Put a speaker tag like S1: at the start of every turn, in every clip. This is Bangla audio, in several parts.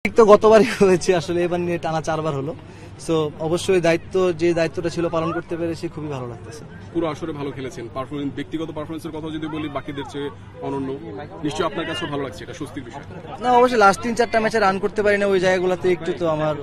S1: ঠিক তো গতবারই হয়েছে আসলে, এবার নিয়ে টানা 4 বার হলো। সো অবশ্যই যে দায়িত্বটা ছিল পালন করতে পেরেছি, খুবই ভালো লাগতেছে।
S2: পুরো আসরে ভালো খেলেছেন, ব্যক্তিগত পারফরমেন্সের কথা যদি বলি বাকিদের চেয়ে অনন্য, নিশ্চয়ই আপনার কাছেও ভালো লাগছে, এটা স্বস্তির বিষয়।
S1: না, অবশ্যই লাস্ট 3-4টা ম্যাচে রান করতে পারি না, ওই জায়গাগুলোতে একটু তো আমার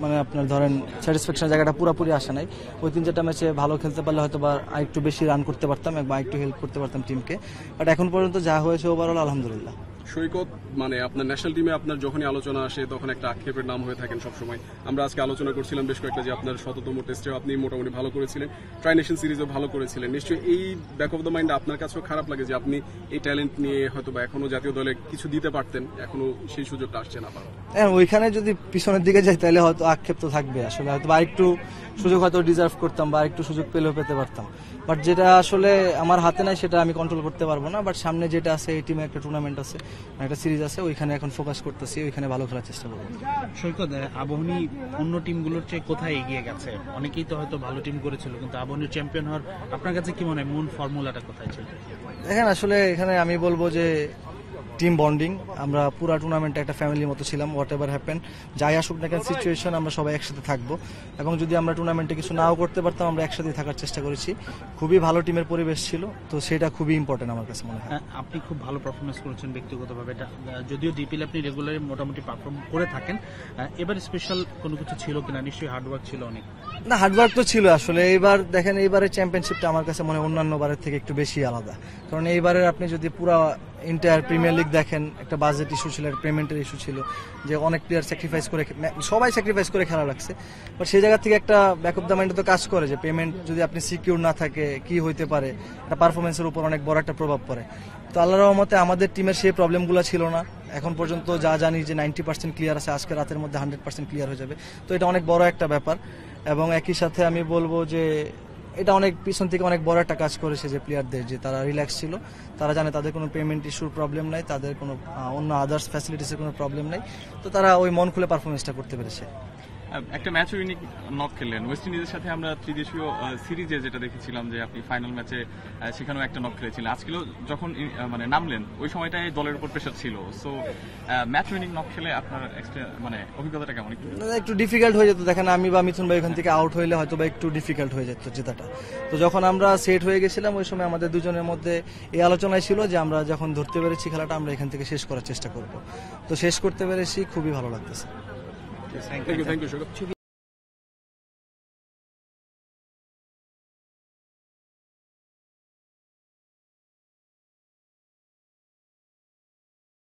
S1: মানে আপনার ধরেন স্যাটিসফ্যাকশন জায়গাটা পুরোপুরি আসে নাই। ওই 3-4টা ম্যাচে ভালো খেলতে পারলে হয়তো বা আরেকটু বেশি রান করতে পারতাম বা একটু হেল্প করতে পারতাম টিমকে। বাট এখন পর্যন্ত যা হয়েছে ওভারঅল আলহামদুলিল্লাহ।
S2: সৈকত, মানে আপনার ন্যাশনাল টিমে আপনার যখনই আলোচনা আসে তখন একটা আক্ষেপের নাম হয়ে থাকেন সবসময়। আমরা আজকে আলোচনা করছিলাম বেশ কয়েকটা যে আপনার 100তম টেস্টেও আপনি মোটামুটি ভালো করেছিলেন, ট্রাই নেশন সিরিজও ভালো করেছিলেন। নিশ্চয়ই এই ব্যাক অফ দ্য মাইন্ড আপনার কাছেও খারাপ লাগে যে আপনি এই ট্যালেন্ট নিয়ে হয়তো বা এখনো জাতীয় দলে কিছু দিতে পারতেন, এখনো সেই সুযোগটা আসছে না।
S1: হ্যাঁ, ওইখানে যদি পিছনের দিকে যাই তাহলে হয়তো আক্ষেপ তো থাকবে আসলে, হয়তো বা একটু সুযোগ হয়তো ডিজার্ভ করতাম বা একটু সুযোগ পেলেও পেতে পারতাম। বাট যেটা আসলে আমার হাতে নাই সেটা আমি কন্ট্রোল করতে পারবো না। বাট সামনে যেটা আছে, এই টিমে একটা টুর্নামেন্ট আছে, একটা সিরিজ আছে, ওইখানে এখন ফোকাস করতেছি, ওইখানে ভালো খেলার চেষ্টা করবো।
S3: সৈকত, আবাহনী অন্য টিমগুলোর চেয়ে কোথায় এগিয়ে গেছে? অনেকেই তো হয়তো ভালো টিম করেছিল, কিন্তু আবাহনীর চ্যাম্পিয়ন হওয়ার আপনার কাছে কি মনে হয় মূল ফর্মুলাটা কোথায় ছিল?
S1: দেখেন, আসলে এখানে আমি বলবো যে টিম বন্ডিং। আমরা পুরো টুর্নামেন্টে একটা ফ্যামিলির মতো ছিলাম। হোয়াট এভার হ্যাপেন, যাই আসুক না কেন সিচুয়েশন, আমরা সবাই একসাথে থাকবো। এবং যদি আমরা টুর্নামেন্টে কিছু নাও করতে পারতাম, আমরা একসাথে থাকার চেষ্টা করেছি। খুবই ভালো টিমের পরিবেশ ছিল, তো সেটা খুবই ইম্পর্টেন্ট আমার কাছে মনে হয়।
S3: আপনি খুব ভালো পারফরমেন্স করেছেন ব্যক্তিগতভাবে, এটা যদিও ডিপিএল আপনি রেগুলারলি মোটামুটি পারফর্ম করে থাকেন, এবার স্পেশাল কোনো কিছু ছিল কিনা? নিশ্চয়ই হার্ডওয়ার্ক ছিল অনেক।
S1: না, হার্ডওয়ার্ক তো ছিল আসলে। এইবার দেখেন, এইবারের চ্যাম্পিয়নশিপটা আমার কাছে মনে হয় অন্যান্য বারের থেকে একটু বেশি আলাদা। কারণ এইবারের আপনি যদি পুরো ইন্টার প্রিমিয়ার লিগ দেখেন, একটা বাজেট ইস্যু ছিল, একটা পেমেন্টের ইস্যু ছিল, যে অনেক প্লেয়ার স্যাক্রিফাইস করে, সবাই স্যাক্রিফাইস করে খেলা লাগছে। বাট সেই জায়গা থেকে একটা ব্যাক অফ দ্য মাইন্ডে তো কাজ করে যে পেমেন্ট যদি আপনি সিকিউর না থাকে কি হইতে পারে, একটা পারফরমেন্সের উপর অনেক বড় একটা প্রভাব পড়ে। তো আল্লাহর রহমতে আমাদের টিমের সেই প্রবলেমগুলো ছিল না। এখন পর্যন্ত যা জানি যে 90% ক্লিয়ার আছে, আজকে রাতের মধ্যে 100% ক্লিয়ার হয়ে যাবে। তো এটা অনেক বড় একটা ব্যাপার। এবং একই সাথে আমি বলবো যে এটা অনেক পিছন থেকে অনেক বড় একটা কাজ করেছে যে প্লেয়ারদের, যে তারা রিল্যাক্স ছিল, তারা জানে তাদের কোনো পেমেন্ট ইস্যুর প্রবলেম নাই, তাদের কোনো অন্য আদার্স ফ্যাসিলিটিসের কোনো প্রবলেম নাই। তো তারা ওই মন খুলে পারফরমেন্সটা করতে পেরেছে।
S4: একটা ম্যাচ ইউনিক নক খেললেন ওয়েস্ট ইন্ডিজের সাথে। আমরা ত্রিদেশীয় সিরিজে যেটা দেখেছিলাম যে আপনি ফাইনাল ম্যাচে সেখানেও একটা নক খেলেছিলেন। আজকেও যখন মানে নামলেন ওই সময়টায় দলের উপর প্রেশার ছিল। সো ম্যাচ উইনিং নক খেলে আপনার মানে অভিজ্ঞতাটা কেমন?
S1: একটু ডিফিকাল্ট হয়ে যেত। দেখেন, আমি বা মিথুন ভাই ওখান থেকে আউট হইলে হয়তো বা একটু ডিফিকাল্ট হয়ে যেত জেতাটা। তো যখন আমরা সেট হয়ে গেছিলাম ওই সময় আমাদের দুজনের মধ্যে এই আলোচনায় ছিল যে আমরা যখন ধরতে পেরেছি খেলাটা, আমরা এখান থেকে শেষ করার চেষ্টা করব। তো শেষ করতে পেরেছি, খুবই ভালো লাগতেছে।
S2: Thank you.